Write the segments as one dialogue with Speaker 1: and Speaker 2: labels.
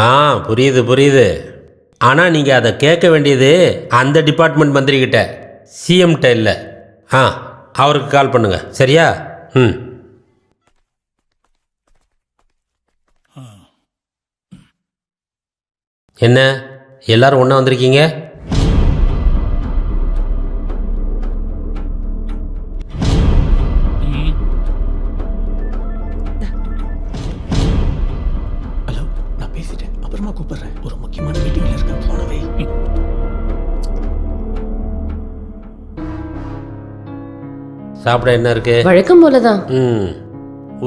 Speaker 1: ஆ, புரியுது புரியுது. ஆனால் நீங்கள் அதை கேட்க வேண்டியது அந்த டிபார்ட்மெண்ட் மந்திரிக்கிட்ட, சிஎம்கிட்ட இல்லை. ஆ, அவருக்கு கால் பண்ணுங்க, சரியா? ம். என்ன எல்லாரும் ஒன்றா வந்திருக்கீங்க?
Speaker 2: ஹலோ, நான் பேசிட்டேன், அப்புறமா கூப்பிடுறேன். ஒரு முக்கியமான மீட்டிங்ல இருக்கேன், போனவை.
Speaker 1: சாப்பிட என்ன இருக்கு?
Speaker 3: வழக்கம் போலதான்.
Speaker 1: ம்,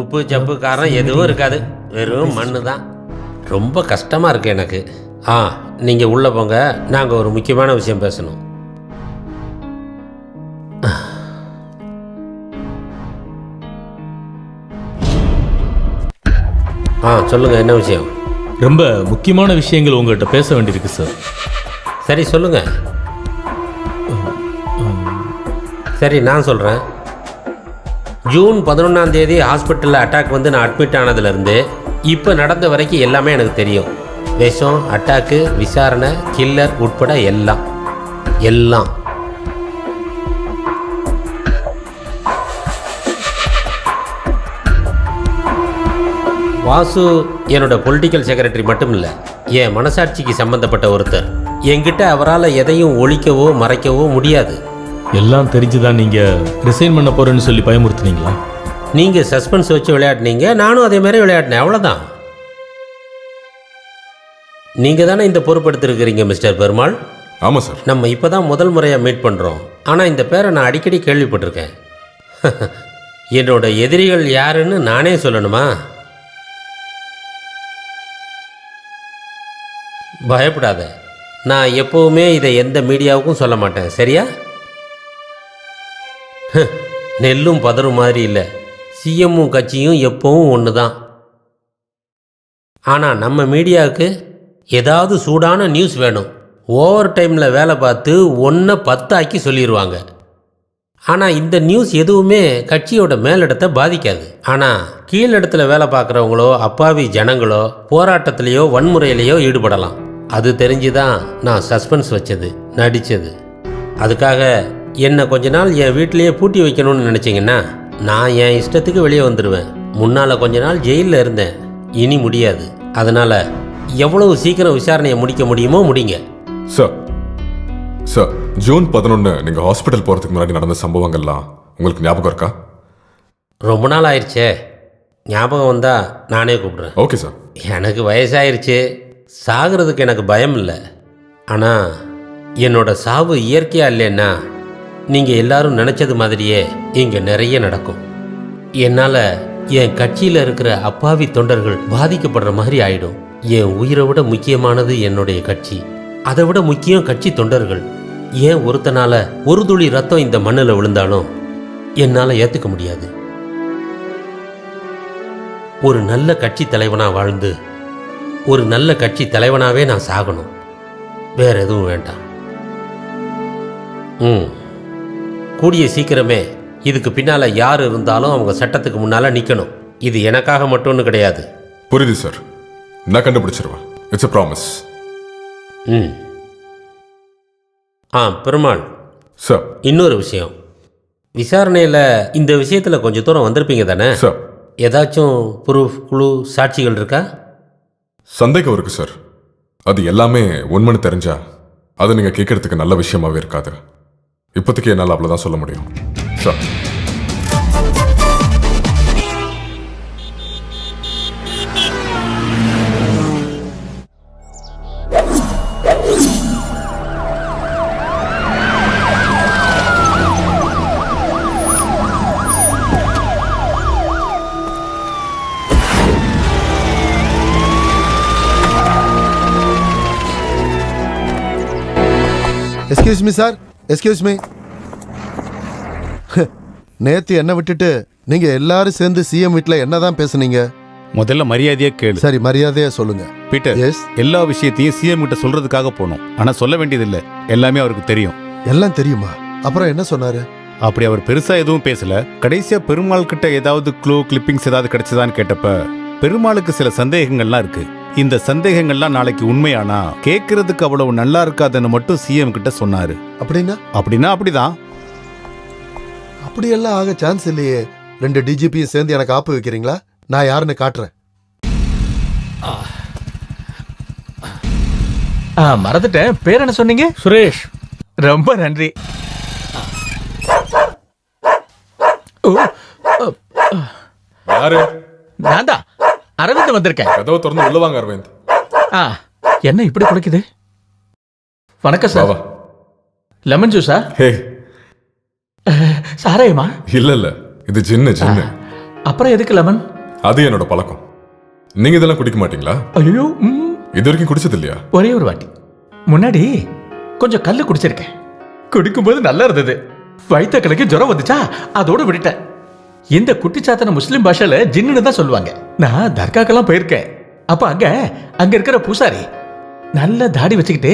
Speaker 1: உப்பு சப்பு காரம் எதுவும் இருக்காது, வெறும் மண்ணு தான். ரொம்ப கஷ்டமாக இருக்கு எனக்கு. ஆ, நீங்கள் உள்ளே போங்க, நாங்கள் ஒரு முக்கியமான விஷயம் பேசணும். ஆ, சொல்லுங்கள், என்ன விஷயம்?
Speaker 4: ரொம்ப முக்கியமான விஷயங்கள் உங்கள்கிட்ட பேச வேண்டியிருக்கு சார்.
Speaker 1: சரி சொல்லுங்கள். சரி, நான் சொல்கிறேன். ஜூன் 11ஆம் தேதி ஹாஸ்பிட்டலில் அட்டாக் வந்து நான் அட்மிட் ஆனதுலேருந்து இப்போ நடந்த வரைக்கும் எல்லாமே எனக்கு தெரியும். விஷம், அட்டாக்கு, விசாரணை, கில்லர் உட்பட எல்லாம் எல்லாம். வாசு என்னோட பொலிட்டிக்கல் செக்ரட்டரி மட்டும் இல்லை, என் மனசாட்சிக்கு சம்பந்தப்பட்ட ஒருத்தர். என்கிட்ட அவரால் எதையும் ஒழிக்கவோ மறைக்கவோ முடியாது.
Speaker 4: எல்லாம் தெரிஞ்சுதான் நீங்கள் ரிசைன் பண்ண போகிறேன்னு சொல்லி பயமுறுத்துனீங்களா?
Speaker 1: நீங்கள் சஸ்பென்ஸ் வச்சு விளையாடினீங்க, நானும் அதே மாதிரி விளையாடினேன், அவ்வளோதான். நீங்கள் தானே இந்த பொறுப்பெடுத்திருக்கிறீங்க மிஸ்டர் பெருமாள்.
Speaker 5: ஆமாம் சார்.
Speaker 1: நம்ம இப்போ தான் முதல் முறையாக மீட் பண்ணுறோம். ஆனால் இந்த பேரை நான் அடிக்கடி கேள்விப்பட்டிருக்கேன். என்னோட எதிரிகள் யாருன்னு நானே சொல்லணுமா? பயப்படாத, நான் எப்போவுமே இதை எந்த மீடியாவுக்கும் சொல்ல மாட்டேன், சரியா? நெல்லும் பதறும் மாதிரி இல்லை, சிஎம்மும் கட்சியும் எப்பவும் ஒன்று தான். ஆனால் நம்ம மீடியாவுக்கு ஏதாவது சூடான நியூஸ் வேணும். ஓவர் டைமில் வேலை பார்த்து 1 10 ஆக்கி சொல்லிடுவாங்க. ஆனால் இந்த நியூஸ் எதுவுமே கட்சியோட மேலிடத்தை பாதிக்காது. ஆனால் கீழிடத்துல வேலை பார்க்குறவங்களோ அப்பாவி ஜனங்களோ போராட்டத்திலேயோ வன்முறையிலையோ ஈடுபடலாம். அது தெரிஞ்சு தான் நான் சஸ்பென்ஸ் வச்சது, நடித்தது. அதுக்காக என்னை கொஞ்ச நாள் என் வீட்டிலையே பூட்டி வைக்கணும்னு நினச்சிங்கன்னா நான் என் இஷ்டத்துக்கு வெளியே வந்துடுவேன். முன்னால் கொஞ்ச நாள் ஜெயிலில் இருந்தேன், இனி முடியாது. அதனால் எவ்வளவு சீக்கிரம் விசாரணையை முடிக்க முடியுமோ முடிங்க.
Speaker 5: சார் சார், ஜூன் 11 நீங்கள் ஹாஸ்பிட்டல் போகிறதுக்கு முன்னாடி நடந்த சம்பவங்கள்லாம் உங்களுக்கு ஞாபகம் இருக்கா?
Speaker 1: ரொம்ப நாள் ஆயிடுச்சே, ஞாபகம் வந்தால் நானே கூப்பிட்றேன்.
Speaker 5: Okay sir.
Speaker 1: எனக்கு வயசாயிருச்சு, சாகிறதுக்கு எனக்கு பயம் இல்லை. ஆனால் என்னோட சாவு இயற்கையாக இல்லைன்னா நீங்கள் எல்லாரும் நினச்சது மாதிரியே இங்கே நிறைய நடக்கும். என்னால் என் கட்சியில் இருக்கிற அப்பாவி தொண்டர்கள் பாதிக்கப்படுற மாதிரி ஆயிடும். என் உயிரை விட முக்கியமானது என்னுடைய கட்சி, அதை விட முக்கியம் கட்சி தொண்டர்கள். ஏன் ஒருத்தனால ஒரு துளி ரத்தம் இந்த மண்ணில் விழுந்தாலும் என்னால் ஏற்றுக்க முடியாது. ஒரு நல்ல கட்சி தலைவனாக வாழ்ந்து ஒரு நல்ல கட்சி தலைவனாகவே நான் சாகணும், வேற எதுவும் வேண்டாம். கூடிய சீக்கிரமே இதுக்கு பின்னால் யார் இருந்தாலும் அவங்க சட்டத்துக்கு முன்னால் நிற்கணும். இது எனக்காக மட்டும்னு கிடையாது.
Speaker 5: புரியுது சார், நான் கண்டுபிடிச்சிருவேன். It's a promise.
Speaker 1: Perumal
Speaker 5: sir.
Speaker 1: இன்னொரு விஷயம், விசாரணையில் இந்த விஷயத்தில் கொஞ்சம் தூரம் வந்திருப்பீங்க தானே
Speaker 5: சார்?
Speaker 1: ஏதாச்சும் ப்ரூஃப், குழு, சாட்சிகள் இருக்கா?
Speaker 5: சந்தேகம் இருக்கு சார். அது எல்லாமே உண்மைன்னு தெரிஞ்சா அது நீங்கள் கேட்கறதுக்கு நல்ல விஷயமாவே இருக்காது. இப்போதைக்கு என்னால் அவ்வளோதான் சொல்ல முடியும் sir.
Speaker 6: Excuse me sir, excuse me. நேத்து என்ன விட்டுட்டு நீங்க எல்லாரும் சேர்ந்து சிஎம் வீட்ல என்னதான் பேசுனீங்க?
Speaker 7: முதல்ல மரியாதையா கேளு.
Speaker 6: சரி, மரியாதையா சொல்லுங்க.
Speaker 7: பீட்டர்,
Speaker 6: எஸ்,
Speaker 7: எல்லா விஷயத்தையும் சிஎம் கிட்ட சொல்றதுக்காக போனோம். ஆனா சொல்ல வேண்டியதில்லை, எல்லாமே அவருக்கு தெரியும்.
Speaker 6: எல்லாம் தெரியுமா? அப்புறம் என்ன சொன்னாரு?
Speaker 7: அப்படி அவர் பெருசா எதுவும் பேசல. கடைசியா பெருமாள் கிட்ட ஏதாவது க்ளூ, கிளிப்பிங்ஸ் ஏதாவது கிடைச்சதான்னு கேட்டப்ப பெருமாளுக்கு சில சந்தேகங்கள்லாம் இருக்கு. இந்த சந்தேகங்கள்லாம் நாளைக்கு உண்மையானா கேட்கறதுக்கு அவ்வளவு நல்லா இருக்காதுன்னு மட்டும் சிஎம் கிட்ட சொன்னாரு.
Speaker 6: அப்படின்னா
Speaker 7: அப்படின்னா அப்படிதான்.
Speaker 6: அப்படியெல்லாம் ஆக சான்ஸ் இல்லையே. 2 டிஜிபியும் சேர்ந்து எனக்கு ஆப்பு வைக்கிறீங்களா? நான் யாருன்னு காட்டுறேன்.
Speaker 2: மறந்துட்டேன். பேர் என்ன சொன்னீங்க?
Speaker 4: சுரேஷ்.
Speaker 2: ரொம்ப நன்றி. ஓ,
Speaker 5: யாரு?
Speaker 2: நான் தான் அரவிந்த் வந்திருக்கேன்.
Speaker 5: கதவை திறந்து உள்ள வாங்க அரவிந்த்.
Speaker 2: ஆ, என்ன இப்படி குலைக்குது? வணக்கம்
Speaker 5: வா
Speaker 2: சார்.
Speaker 5: வா.
Speaker 2: லெமன் ஜூஸா?
Speaker 5: ஹே,
Speaker 2: சாராயமா?
Speaker 5: இல்ல இல்ல, இது ஜின்னு ஜின்னு.
Speaker 2: அப்புறம் எதுக்கு லெமன்?
Speaker 5: அது என்னோட பழக்கம். நீங்க இதெல்லாம் குடிக்க மாட்டீங்களா?
Speaker 2: ஐயோ,
Speaker 5: இது வரைக்கும் குடிச்சது இல்லையா?
Speaker 2: ஒரே ஒரு வாட்டி முன்னாடி கொஞ்சம் கல்லு குடிச்சிருக்கேன். குடிக்கும்போது நல்லா இருந்தது. வயிற்ற கலக்கி ஜுரம் வந்துச்சா, அதோட விட்டுட்டேன். இந்த குட்டிச்சாத்தன முஸ்லிம் பாஷையில ஜின்னு தான் சொல்லுவாங்க. நான் தர்காக்கெல்லாம் போயிருக்கேன். அப்ப அங்க இருக்கிற பூசாரி நல்ல தாடி வச்சுக்கிட்டு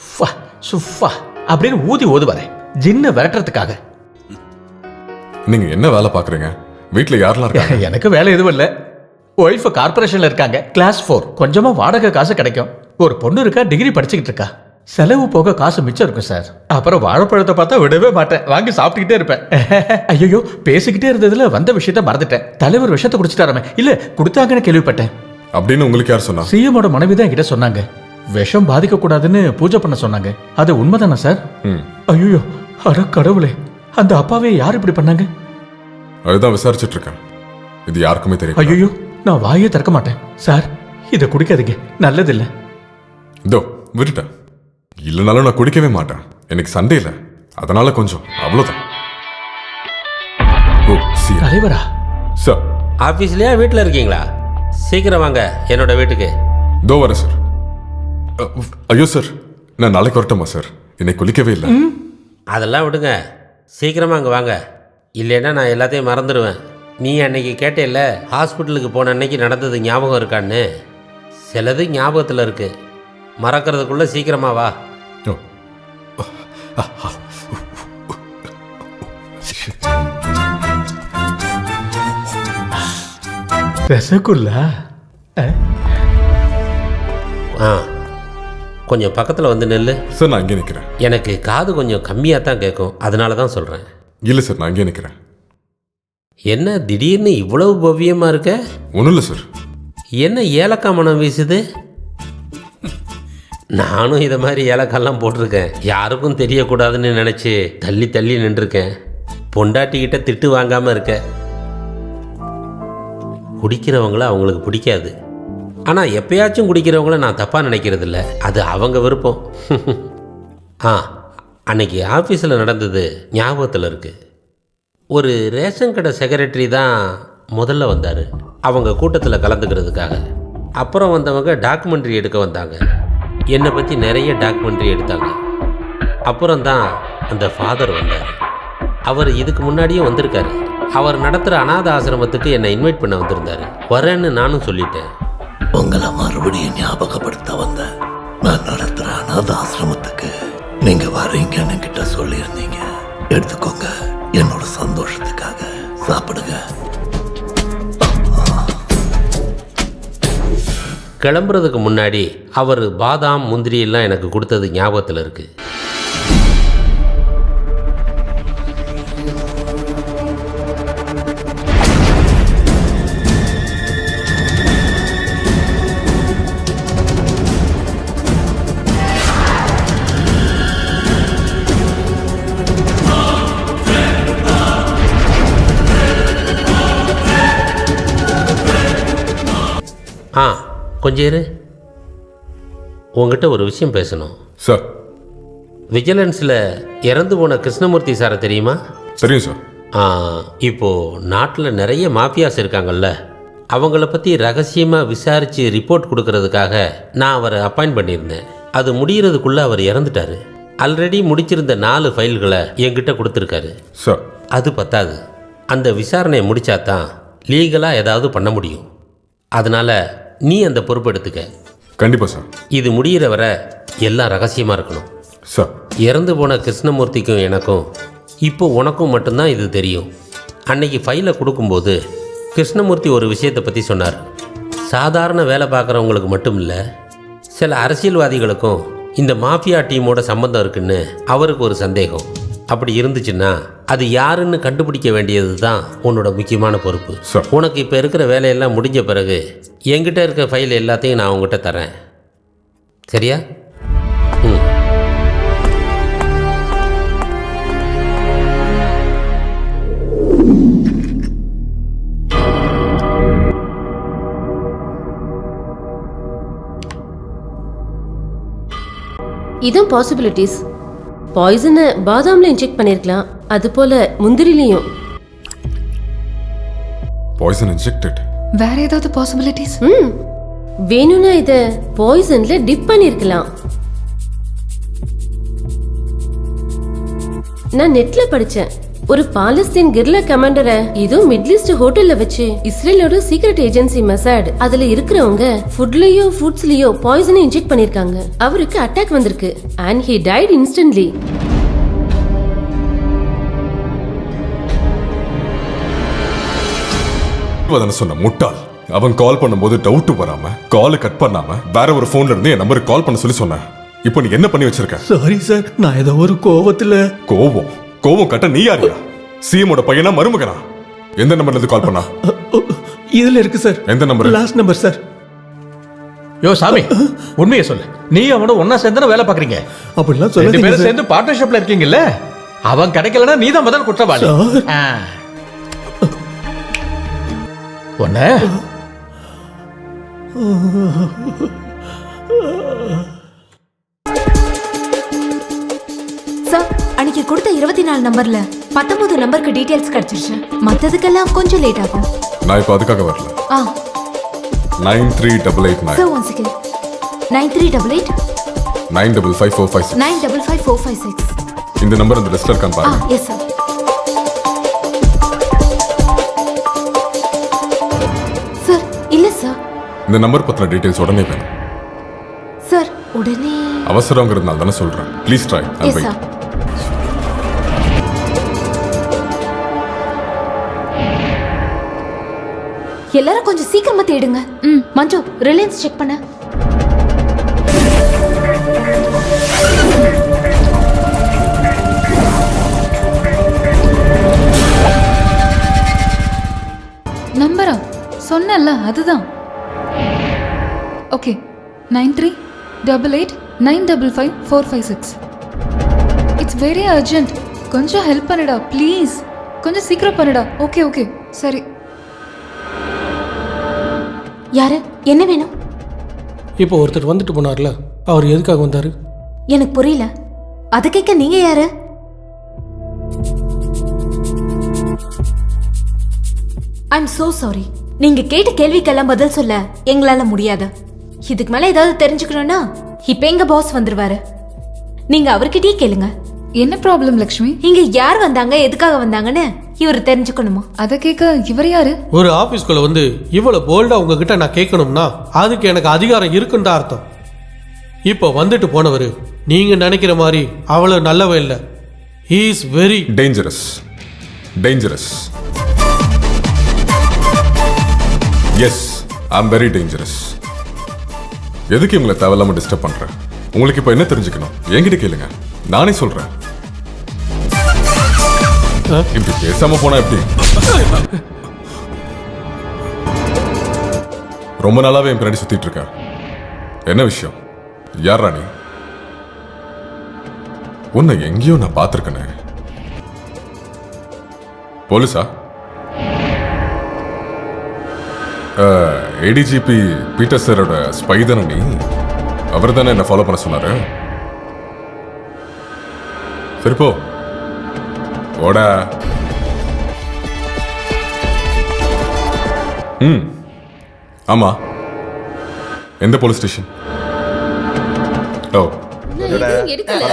Speaker 2: ஃபா சுஃபா அப்படின்னு ஊதி ஓதுவாரு, ஜின்ன விரட்டுறதுக்காக.
Speaker 5: நீங்க என்ன வேலை பாக்குறீங்க? வீட்டுல யாரெல்லாம் இருக்காங்க?
Speaker 2: எனக்கு வேலை எதுவும் இல்லை. ஒய்ஃப் கார்பரேஷன்ல இருக்காங்க, கிளாஸ் 4. கொஞ்சமா வாடகை காசு கிடைக்கும். ஒரு பொண்ணு இருக்கா, டிகிரி படிச்சுக்கிட்டு இருக்கா. செலவு போக காசு மிச்சம் இருக்கும் சார். அப்புறம் வாழைப்பழத்தை பார்த்தா விடவே மாட்டேன், வாங்கி சாப்பிட்டுக்கிட்டே இருப்பேன். ஐயோ, பேசிக்கிட்டே இருந்ததுல வந்த விஷயத்த மறந்துட்டேன். தலைவர் விஷயத்தை குடிச்சிட்டாராமே. இல்ல குடுத்தாங்கன்னு கேள்விப்பட்டேன்.
Speaker 5: அப்படின்னு உங்களுக்கு யார் சொன்னா?
Speaker 2: சிஎமோட மனைவி தான் என்கிட்ட சொன்னாங்க. விஷம் பாதிக்க கூடாதுன்னு பூஜை பண்ண சொன்னாங்க. அது உண்மைதானா சார்? ஐயோ, அட கடவுளே, அந்த அப்பாவே யார் இப்படி பண்ணாங்க?
Speaker 5: அதுதான் விசாரிச்சுட்டு இருக்கேன். இது யாருக்குமே தெரியும்.
Speaker 2: ஐயோ, நான் வாயே திறக்க மாட்டேன் சார். இதை குடிக்காதீங்க, நல்லதில்லை.
Speaker 5: இதோ விட்டுட்டேன். இல்லைனாலும் நான் குடிக்கவே மாட்டேன். எனக்கு சண்டே இல்லை, அதனால கொஞ்சம் அவ்வளோதான். ஓ சி
Speaker 2: தலைவரா?
Speaker 5: சார்.
Speaker 1: ஆஃபீஸ்லையா வீட்டில் இருக்கீங்களா? சீக்கிரம் வாங்க என்னோட வீட்டுக்கு.
Speaker 5: இதோ வரேன் சார். ஐயோ சார், நான் நாளைக்கு வரட்டுமா சார்? இன்னைக்கு குளிக்கவே இல்லை.
Speaker 1: அதெல்லாம் விடுங்க, சீக்கிரமாக அங்கே வாங்க. இல்லைன்னா நான் எல்லாத்தையும் மறந்துடுவேன். நீ அன்னைக்கு கேட்டேல்ல, ஹாஸ்பிட்டலுக்கு போன அன்னைக்கு நடந்தது ஞாபகம் இருக்கான்னு. சிலது ஞாபகத்தில் இருக்கு, மறக்கிறதுக்குள்ளே சீக்கிரமா வா.
Speaker 5: ஓ.
Speaker 2: ரசகுல்லா?
Speaker 1: ஆ, கொஞ்சம் பக்கத்தில் வந்து நெல்லு.
Speaker 5: சார் நான் இங்கே நிற்கிறேன்.
Speaker 1: எனக்கு காது கொஞ்சம் கம்மியாக தான் கேட்கும், அதனால தான் சொல்கிறேன்.
Speaker 5: இல்லை சார், நான் இங்கே நிற்கிறேன்.
Speaker 1: என்ன திடீர்னு இவ்வளவு பவ்யமாக இருக்க?
Speaker 5: ஒன்றும் இல்லை சார்.
Speaker 1: என்ன ஏலக்காய் மனம் வீசுது? நானும் இதை மாதிரி ஏலக்காயெல்லாம் போட்டிருக்கேன். யாருக்கும் தெரியக்கூடாதுன்னு நினச்சி தள்ளி தள்ளி நின்றுருக்கேன். பொண்டாட்டிக்கிட்ட திட்டு வாங்காமல் இருக்க. குடிக்கிறவங்கள அவங்களுக்கு பிடிக்காது, ஆனால் எப்பயாச்சும் குடிக்கிறவங்கள நான் தப்பாக நினைக்கிறதில்ல. அது அவங்க விருப்பம். அன்னைக்கு ஆஃபீஸில் நடந்தது ஞாபகத்தில் இருக்குது. ஒரு ரேஷன் கடை செக்ரட்டரி தான் முதல்ல வந்தார் அவங்க கூட்டத்தில் கலந்துக்கிறதுக்காக. அப்புறம் வந்தவங்க டாக்குமெண்ட்ரி எடுக்க வந்தாங்க. என்னை பற்றி நிறைய டாக்குமெண்ட்ரி எடுத்தாங்க. அப்புறம் தான் அந்த ஃபாதர் வந்தார். அவர் இதுக்கு முன்னாடியும் வந்திருக்காரு. அவர் நடத்துகிற அநாத ஆசிரமத்துக்கு என்னை இன்வைட் பண்ண வந்திருந்தார். வரேன்னு நானும் சொல்லிட்டேன்.
Speaker 3: உங்களை மறுபடியும் ஞாபகப்படுத்த வந்த நான் நடத்துகிற அநாத ஆசிரமத்துக்கு நீங்கள் வரீங்கன்னு கிட்ட சொல்லியிருந்தீங்க. எடுத்துக்கோங்க, என்னோட சந்தோஷத்துக்காக சாப்பிடுங்க.
Speaker 1: கிளம்புறதுக்கு முன்னாடி அவர் பாதாம் முந்திரி எல்லாம் எனக்கு கொடுத்தது ஞாபகத்தில் இருக்குது. கொஞ்சம் இரு, உங்ககிட்ட ஒரு விஷயம் பேசணும்.
Speaker 5: சார்.
Speaker 1: விஜிலன்ஸில் இறந்து போன கிருஷ்ணமூர்த்தி சாரை தெரியுமா?
Speaker 5: தெரியும் சார்.
Speaker 1: இப்போது நாட்டில் நிறைய மாஃபியாஸ் இருக்காங்கல்ல, அவங்கள பற்றி ரகசியமாக விசாரித்து ரிப்போர்ட் கொடுக்கறதுக்காக நான் அவரை அப்பாயிண்ட் பண்ணியிருந்தேன். அது முடிகிறதுக்குள்ளே அவர் இறந்துட்டார். ஆல்ரெடி முடிச்சிருந்த 4 ஃபைல்களை என்கிட்ட கொடுத்துருக்காரு
Speaker 5: சார்.
Speaker 1: அது பத்தாது, அந்த விசாரணையை முடித்தா தான் லீகலாக ஏதாவது பண்ண முடியும். அதனால் நீ அந்த பொறுப்பு எடுத்துக்க.
Speaker 5: கண்டிப்பாக சார்.
Speaker 1: இது முடிகிற வரை எல்லாம் ரகசியமாக இருக்கணும்
Speaker 5: சார்.
Speaker 1: இறந்து போன கிருஷ்ணமூர்த்திக்கும் எனக்கும் இப்போ உனக்கும் மட்டும்தான் இது தெரியும். அன்னைக்கு ஃபைலை கொடுக்கும்போது கிருஷ்ணமூர்த்தி ஒரு விஷயத்தை பற்றி சொன்னார். சாதாரண வேலை பார்க்குறவங்களுக்கு மட்டும் இல்லை, சில அரசியல்வாதிகளுக்கும் இந்த மாஃபியா டீமோட சம்பந்தம் இருக்குன்னு அவருக்கு ஒரு சந்தேகம். அப்படி இருந்துச்சுன்னா அது யாருன்னு கண்டுபிடிக்க வேண்டியது தான் உன்னோட முக்கியமான பொறுப்பு.
Speaker 5: சார்.
Speaker 1: உனக்கு இப்போ இருக்கிற வேலையெல்லாம் முடிஞ்ச பிறகு என்கிட்ட இருக்க ஃபைல் எல்லாத்தையும் நான் உங்ககிட்ட தரேன். சரியா? ம்.
Speaker 8: இதுவும் பாசிபிலிட்டிஸ். பாய்சனை பாதாம்ல இன்ஜெக்ட் பண்ணிருக்கலாம், அது போல முந்திரிலையும்.
Speaker 5: Poison injected.
Speaker 9: வேற ஏதாவது பாசிபிலிட்டிஸ்?
Speaker 8: வேணும்னா இத பாய்சன்ல டிப் பண்ணிருக்கலாம். நான் நெட்ல படிச்சேன், ஒரு பாலஸ்தீன் கிர்லா கமாண்டரை இதோ மிடில் ஈஸ்ட் ஹோட்டல்ல வச்சு இஸ்ரேலோட சீக்ரெட் ஏஜென்சி மொசாட் அதுல இருக்கிறவங்க ஃபுட்லயோ ஃப்ரூட்ஸ்லயோ பாய்சனை இன்ஜெக்ட் பண்ணிருக்காங்க. அவருக்கு அட்டாக் வந்திருக்கு and he died instantly.
Speaker 5: சொன்ன முட்டாள். அவன் கால் பண்ணும்போது டவுட் வராம காலை கட் பண்ணாம வேற ஒரு போன்ல இருந்து என் நம்பருக்கு கால் பண்ண சொல்லி சொன்னேன். இப்போ நீ என்ன பண்ணி வச்சிருக்க?
Speaker 2: சாரி சார், நான் ஏதோ ஒரு கோவத்துல.
Speaker 5: கோவம் கட்ட நீ யாரியா? சிஎமோட பையனா மருமகனா? எந்த நம்பர்ல இருந்து கால் பண்ணா?
Speaker 2: இதுல இருக்கு சார்.
Speaker 5: எந்த நம்பர்?
Speaker 2: Last number sir. யோ சாமி, உண்மையை சொல்லு. நீ அவனோட ஒன்னா சேர்ந்து வேலை பாக்குறீங்க.
Speaker 6: அப்படிலாம்
Speaker 2: ரெண்டு
Speaker 6: சொல்ல
Speaker 2: பேரும் சேர்ந்து பார்ட்னர்ஷிப்ல இருக்கீங்கல்ல? அவன் கிடைக்கலனா நீ தான் முதல் குற்றவாளி. ஒண்ணு
Speaker 9: சார், அன்னைக்கு கொடுத்த 24 நம்பர்ல 19 நம்பருக்கு டீடைல்ஸ் கிடைச்சிருச்சு. மத்ததுக்கெல்லாம் கொஞ்சம் லேட் ஆகும்.
Speaker 5: நான் இப்போ அதுக்காக வரல. 93889
Speaker 9: சார், ஒன் செகண்ட். 9388
Speaker 5: 955456
Speaker 9: 955456.
Speaker 5: இந்த நம்பர் அந்த லிஸ்ட்ல இருக்கான்னு பாருங்க.
Speaker 9: Yes sir. சார், இல்ல சார்.
Speaker 5: இந்த நம்பர் பத்தின டீடைல்ஸ் உடனே வேணும்.
Speaker 9: சார், உடனே.
Speaker 5: அவசரங்கிறதுனால தானே சொல்றேன். Please try and
Speaker 9: yes
Speaker 5: wait.
Speaker 9: Sir. எல்லாரும் கொஞ்சம் சீக்கிரமா தேடுங்க. மஞ்சு, ரிலையன்ஸ் செக் பண்ண.
Speaker 10: நம்பரா? சொன்னல, அதுதான். ஓகே, 9388955456. It's very urgent. கொஞ்சம் ஹெல்ப் பண்ணுடா ப்ளீஸ். கொஞ்சம் சீக்கிரம் பண்ணுடா. ஓகே ஓகே, சரி.
Speaker 9: யாரு? என்ன வேணும்?
Speaker 11: இப்போ ஒருத்தர் வந்துட்டு போனார்ல, அவர் எதுக்காக வந்தாரு?
Speaker 9: எனக்கு புரியல. அது கேட்க நீங்க யாரு? I'm so sorry. நீங்க கேட்ட கேள்விக்கெல்லாம் பதில் சொல்ல எங்களால முடியாது. இதுக்கு மேல ஏதாவது தெரிஞ்சுக்கணும்னா இப்ப எங்க பாஸ் வந்துருவாரு. நீங்க அவர்கிட்டயே கேளுங்க.
Speaker 10: என்ன ப்ராப்ளம் லக்ஷ்மி?
Speaker 9: இங்க யார் வந்தாங்க, எதுக்காக வந்தாங்கன்னு இவர் தெரிஞ்சுக்கணுமா?
Speaker 10: அதை கேட்க இவர் யாரு?
Speaker 11: ஒரு ஆபீஸ்குள்ள வந்து இவ்வளவு போல்டா உங்ககிட்ட நான் கேட்கணும்னா அதுக்கு எனக்கு அதிகாரம் இருக்குன்னு தான் அர்த்தம். இப்போ வந்துட்டு போனவர் நீங்க நினைக்கிற மாதிரி அவ்வளவு நல்லவன் இல்லை. He is very
Speaker 5: dangerous. Yes, I am very dangerous. எதுக்கு இவங்களை தேவையில்லாம டிஸ்டர்ப் பண்றேன்? உங்களுக்கு இப்போ என்ன தெரிஞ்சுக்கணும்? என்கிட்ட கேளுங்க, நானே சொல்றேன். இப்படி பேசாம போனா எப்படி? ரொம்ப நாளாவே என் பின்னாடி சுத்திட்டு இருக்க. என்ன விஷயம்? யார் ராணி? உன்னை எங்கேயோ நான் பார்த்திருக்கேனே. போலீஸா? ஏடிஜிபி பீட்டர் சாரோட ஸ்பை தானே நீ? அவர் தானே என்ன ஃபாலோ பண்ண சொன்னாரு. சரி போ, ஓடா. ஆமா, எந்த போலீஸ் ஸ்டேஷன்? ஓ,
Speaker 8: எடுக்கல.